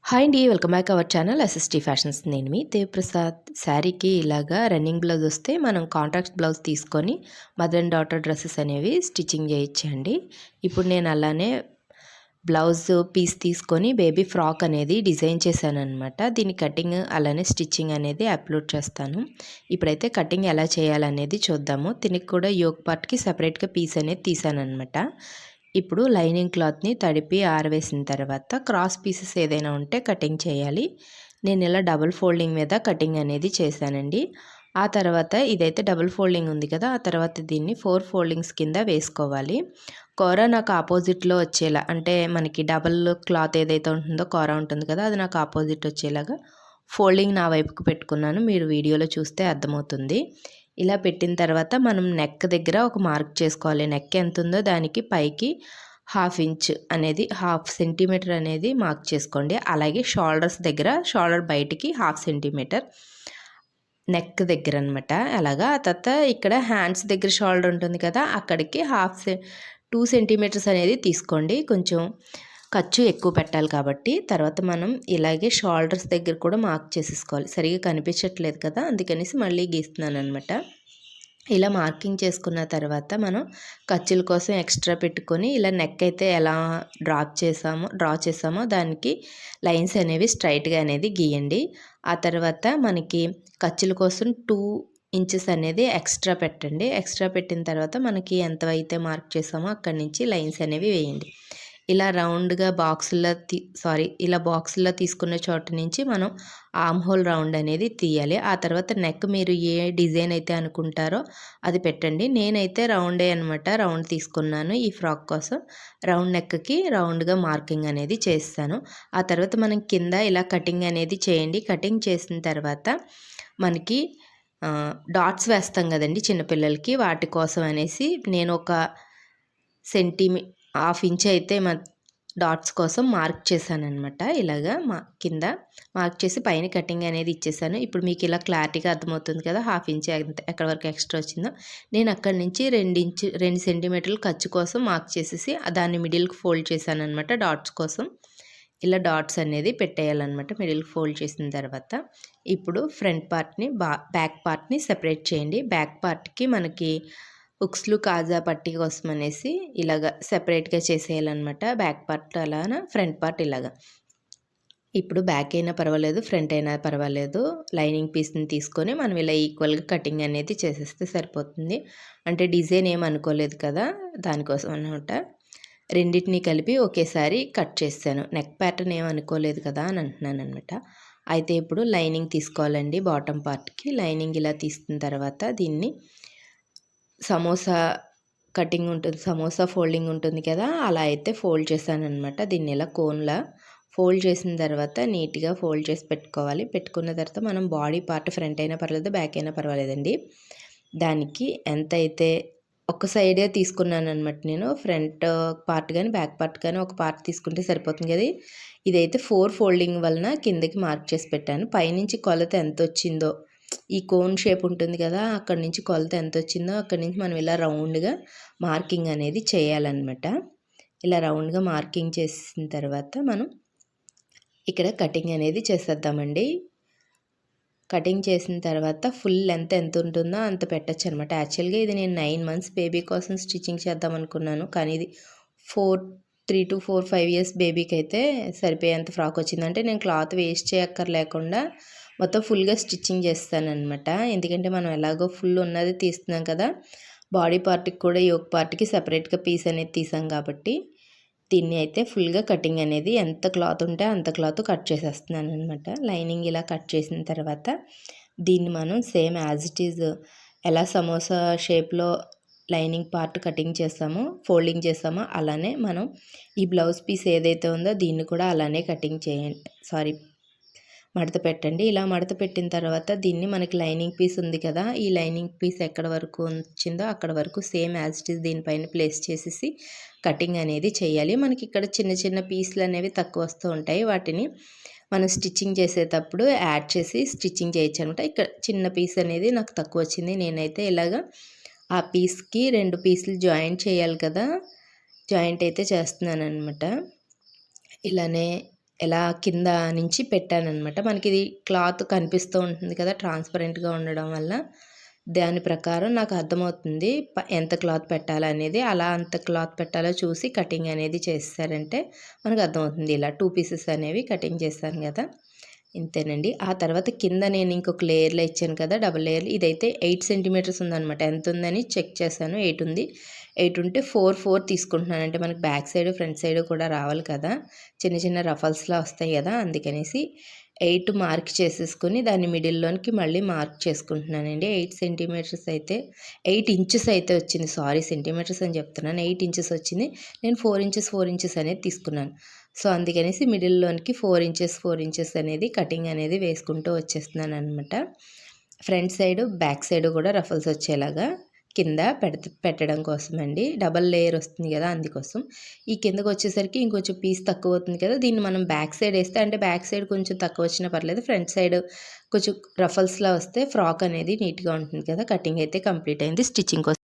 Hi అండి. Welcome back our channel SST fashions. నేను మీ దేవప్రసాద్. శారీకి ఇలాగా రన్నింగ్ బ్లౌజ్ వస్తే మనం కాంట్రాక్ట్ బ్లౌజ్ తీసుకొని మదర్ అండ్ డాటర్ డ్రెస్సెస్ అనేవి స్టిచ్చింగ్ చేయొచ్చండి. ఇప్పుడు నేను అలానే బ్లౌజ్ పీస్ తీసుకొని బేబీ ఫ్రాక్ అనేది డిజైన్ చేశానమాట. దీని కటింగ్ అలానే స్టిచ్చింగ్ అనేది అప్లోడ్ చేస్తాను. ఇప్పుడైతే కటింగ్ ఎలా చేయాలనేది చూద్దాము. దీనికి కూడా యోక్ పార్ట్కి సపరేట్గా పీస్ అనేది తీసానమాట. ఇప్పుడు లైనింగ్ క్లాత్ని తడిపి ఆరవేసిన తర్వాత క్రాస్ పీసెస్ ఏదైనా ఉంటే కటింగ్ చేయాలి. నేను ఇలా డబుల్ ఫోల్డింగ్ మీద కటింగ్ అనేది చేశానండి. ఆ తర్వాత ఇదైతే డబుల్ ఫోల్డింగ్ ఉంది కదా, ఆ తర్వాత దీన్ని 4 ఫోల్డింగ్స్ కింద వేసుకోవాలి. కూర నాకు ఆపోజిట్లో వచ్చేలా, అంటే మనకి డబుల్ క్లాత్ ఏదైతే ఉంటుందో కూర ఉంటుంది కదా, అది నాకు ఆపోజిట్ వచ్చేలాగా ఫోల్డింగ్ నా వైపుకు పెట్టుకున్నాను. మీరు వీడియోలో చూస్తే అర్థమవుతుంది. ఇలా పెట్టిన తర్వాత మనం నెక్ దగ్గర ఒక మార్క్ చేసుకోవాలి. నెక్ ఎంత ఉందో దానికి పైకి 1/2 ఇంచ్ అనేది 1/2 సెంటీమీటర్ అనేది మార్క్ చేసుకోండి. అలాగే షోల్డర్స్ దగ్గర షోల్డర్ బయటికి 1/2 సెంటీమీటర్ నెక్ దగ్గర అనమాట. అలాగా ఆ తర్వాత ఇక్కడ హ్యాండ్స్ దగ్గర షోల్డర్ ఉంటుంది కదా, అక్కడికి 2 సెంటీమీటర్స్ అనేది తీసుకోండి. కొంచెం ఖర్చు ఎక్కువ పెట్టాలి కాబట్టి. తర్వాత మనం ఇలాగే షోల్డర్స్ దగ్గర కూడా మార్క్ చేసేసుకోవాలి. సరిగా కనిపించట్లేదు కదా, అందుకనేసి మళ్ళీ గీస్తున్నాను అనమాట. ఇలా మార్కింగ్ చేసుకున్న తర్వాత మనం ఖర్చుల కోసం ఎక్స్ట్రా పెట్టుకొని ఇలా నెక్ అయితే ఎలా డ్రా చేసామో దానికి లైన్స్ అనేవి స్ట్రైట్గా అనేది గీయండి. ఆ తర్వాత మనకి ఖర్చుల కోసం 2 ఇంచెస్ అనేది ఎక్స్ట్రా పెట్టండి. ఎక్స్ట్రా పెట్టిన తర్వాత మనకి ఎంత అయితే మార్క్ చేసామో అక్కడి నుంచి లైన్స్ అనేవి వేయండి. ఇలా రౌండ్గా ఇలా బాక్సుల్లో తీసుకున్న చోట నుంచి మనం ఆర్మ్ హోల్ రౌండ్ అనేది తీయాలి. ఆ తర్వాత నెక్ మీరు ఏ డిజైన్ అయితే అనుకుంటారో అది పెట్టండి. నేనైతే రౌండే అనమాట, రౌండ్ తీసుకున్నాను ఈ ఫ్రాక్ కోసం. రౌండ్ నెక్కి రౌండ్గా మార్కింగ్ అనేది చేస్తాను. ఆ తర్వాత మనం కింద ఇలా కటింగ్ అనేది చేయండి. కటింగ్ చేసిన తర్వాత మనకి డాట్స్ వేస్తాం కదండి చిన్నపిల్లలకి, వాటి కోసం అనేసి నేను ఒక 1/2 ఇంచ్ అయితే డాట్స్ కోసం మార్క్ చేశానమాట. ఇలాగా కింద మార్క్ చేసి పైన కటింగ్ అనేది ఇచ్చేసాను. ఇప్పుడు మీకు ఇలా క్లారిటీగా అర్థమవుతుంది కదా, 1/2 ఇంచ్ ఎక్కడి వరకు ఎక్స్ట్రా వచ్చిందో. నేను అక్కడి నుంచి 2 సెంటీమీటర్లు ఖర్చు కోసం మార్క్ చేసేసి దాన్ని మిడిల్కి ఫోల్డ్ చేశానమాట డాట్స్ కోసం. ఇలా డాట్స్ అనేది పెట్టేయాలన్నమాట మిడిల్కి ఫోల్డ్ చేసిన తర్వాత. ఇప్పుడు ఫ్రంట్ పార్ట్ని బ్యాక్ పార్ట్ని సెపరేట్ చేయండి. బ్యాక్ పార్ట్కి మనకి ఉక్స్లు కాజా పట్టీ కోసం అనేసి ఇలాగ సెపరేట్గా చేసేయాలన్నమాట. బ్యాక్ పార్ట్ అలాగా, ఫ్రంట్ పార్ట్ ఇలాగా. ఇప్పుడు బ్యాక్ అయినా పర్వాలేదు, ఫ్రంట్ అయినా పర్వాలేదు, లైనింగ్ పీస్ని తీసుకొని మనం ఇలా ఈక్వల్గా కటింగ్ అనేది చేసేస్తే సరిపోతుంది. అంటే డిజైన్ ఏం అనుకోలేదు కదా, దానికోసం అనమాట. రెండింటిని కలిపి ఒకేసారి కట్ చేశాను. నెక్ ప్యాటర్న్ ఏం అనుకోలేదు కదా అని అంటున్నాను అనమాట. అయితే ఇప్పుడు లైనింగ్ తీసుకోవాలండి. బాటమ్ పార్ట్కి లైనింగ్ ఇలా తీసుకున్న తర్వాత దీన్ని సమోసా కటింగ్ ఉంటుంది, సమోసా ఫోల్డింగ్ ఉంటుంది కదా, అలా అయితే ఫోల్డ్ చేశానమాట. దీన్ని ఇలా కోన్లా ఫోల్డ్ చేసిన తర్వాత నీట్గా ఫోల్డ్ చేసి పెట్టుకోవాలి. పెట్టుకున్న తర్వాత మనం బాడీ పార్ట్ ఫ్రంట్ అయినా పర్వాలేదు, బ్యాక్ అయినా పర్వాలేదండి, దానికి ఎంత అయితే ఒక సైడే తీసుకున్నాను అనమాట. నేను ఫ్రంట్ పార్ట్ కానీ బ్యాక్ పార్ట్ కానీ ఒక పార్ట్ తీసుకుంటే సరిపోతుంది కదా. ఇదైతే 4 ఫోల్డింగ్ వలన కిందకి మార్క్ చేసి పెట్టాను. పైనుంచి కొలత ఎంత వచ్చిందో, ఈ కోన్ షేప్ ఉంటుంది కదా, అక్కడి నుంచి కొలత ఎంత వచ్చిందో అక్కడి నుంచి మనం ఇలా రౌండ్గా మార్కింగ్ అనేది చేయాలన్నమాట. ఇలా రౌండ్గా మార్కింగ్ చేసిన తర్వాత మనం ఇక్కడ కటింగ్ అనేది చేసేద్దామండి. కటింగ్ చేసిన తర్వాత ఫుల్ లెంత్ ఎంత ఉంటుందో అంత పెట్టచ్చు అనమాట. యాక్చువల్గా ఇది నేను 9 మంత్స్ బేబీ కోసం స్టిచ్చింగ్ చేద్దాం అనుకున్నాను, కానీ ఇది 3 to 5 ఇయర్స్ బేబీకి అయితే సరిపోయేంత ఫ్రాక్ వచ్చిందంటే నేను క్లాత్ వేస్ట్ చేయక్కర్లేకుండా మొత్తం ఫుల్గా స్టిచ్చింగ్ చేస్తానమాట. ఎందుకంటే మనం ఎలాగో ఫుల్ ఉన్నది తీస్తున్నాం కదా, బాడీ పార్ట్కి కూడా యోక్ పార్ట్కి సపరేట్గా పీస్ అనేది తీసాం కాబట్టి దీన్ని అయితే ఫుల్గా కటింగ్ అనేది ఎంత క్లాత్ ఉంటే అంత క్లాత్ కట్ చేసేస్తున్నాను అనమాట. లైనింగ్ ఇలా కట్ చేసిన తర్వాత దీన్ని మనం సేమ్ యాజ్ ఇట్ ఈజ్ ఎలా సమోసా షేప్లో లైనింగ్ పార్ట్ కటింగ్ చేస్తామో ఫోల్డింగ్ చేస్తామో అలానే మనం ఈ బ్లౌజ్ పీస్ ఏదైతే ఉందో దీన్ని కూడా అలానే కటింగ్ చేయండి, మడత పెట్టండి. ఇలా మడత పెట్టిన తర్వాత దీన్ని మనకి లైనింగ్ పీస్ ఉంది కదా, ఈ లైనింగ్ పీస్ ఎక్కడ వరకు వచ్చిందో అక్కడ వరకు సేమ్ యాజ్ ఇట్ ఈజ్ దీనిపైన ప్లేస్ చేసేసి కటింగ్ అనేది చేయాలి. మనకి ఇక్కడ చిన్న చిన్న పీసులు అనేవి తక్కువ వస్తూ ఉంటాయి, వాటిని మనం స్టిచ్చింగ్ చేసేటప్పుడు యాడ్ చేసి స్టిచ్చింగ్ చేయొచ్చు అనమాట. ఇక్కడ చిన్న పీస్ అనేది నాకు తక్కువ వచ్చింది. నేనైతే ఇలాగా ఆ పీస్కి 2 పీసులు జాయింట్ చేయాలి కదా, జాయింట్ అయితే చేస్తున్నాను అనమాట. ఇలానే ఎలా కింద నుంచి పెట్టాననమాట. మనకి ఇది క్లాత్ కనిపిస్తూ ఉంటుంది కదా ట్రాన్స్పరెంట్‌గా ఉండడం వల్ల. దాని ప్రకారం నాకు అర్థమవుతుంది ఎంత క్లాత్ పెట్టాలనేది. అలా అంత క్లాత్ పెట్టాలో చూసి కటింగ్ అనేది చేసేసారంటే మనకు అర్థమవుతుంది. ఇలా 2 పీసెస్ అనేవి కటింగ్ చేశాను కదా! ఇంతేనండి. ఆ తర్వాత కింద నేను ఇంకొక లేయర్‌లో ఇచ్చాను కదా! డబుల్ లేయర్‌లు. ఇదైతే 8 సెంటీమీటర్స్ ఉందనమాట. ఎంతుందని చెక్ చేశాను. 8 ఉంది. 8 ఉంటే 4, 4 తీసుకుంటున్నాను. అంటే మనకి బ్యాక్ సైడ్, ఫ్రంట్ సైడ్ కూడా రావాలి కదా! చిన్న చిన్న రఫల్స్‌లా వస్తాయి కదా! అందుకనేసి 8 మార్క్ చేసేసుకొని దాన్ని మిడిల్‌లోనికి మళ్ళీ మార్క్ చేసుకుంటున్నానండి. 8 సెంటీమీటర్స్ అయితే 8 ఇంచెస్ అయితే వచ్చింది. సారీ సెంటీమీటర్స్ అని చెప్తున్నాను. 8 ఇంచెస్ వచ్చింది. నేను 4 ఇంచెస్, 4 ఇంచెస్ అనేది తీసుకున్నాను. సో, అందుకనేసి మిడిల్‌లోనికి 4 ఇంచెస్, 4 ఇంచెస్ అనేది కటింగ్ అనేది వేసుకుంటూ వచ్చేస్తున్నాననమాట. ఫ్రంట్ సైడు, బ్యాక్ సైడు కూడా రఫల్స్ వచ్చేలాగా కింద పెట్టడం కోసమండి. డబల్ లేయర్ వస్తుంది కదా! అందుకోసం. ఈ కిందకొచ్చేసరికి ఇంకొంచెం పీస్ తక్కువవుతుంది కదా! దీన్ని మనం బ్యాక్ సైడ్ ఏస్తే అంటే బ్యాక్ సైడ్ కొంచెం తక్కువొచ్చినా పర్లేదు. ఫ్రంట్ సైడ్ కొంచెం రఫల్స్‌లా వస్తే ఫ్రాక్ అనేది నీట్‌గా ఉంటుంది కదా! కటింగ్ అయితే కంప్లీట్ అయింది. స్టిచ్చింగ్ కోసం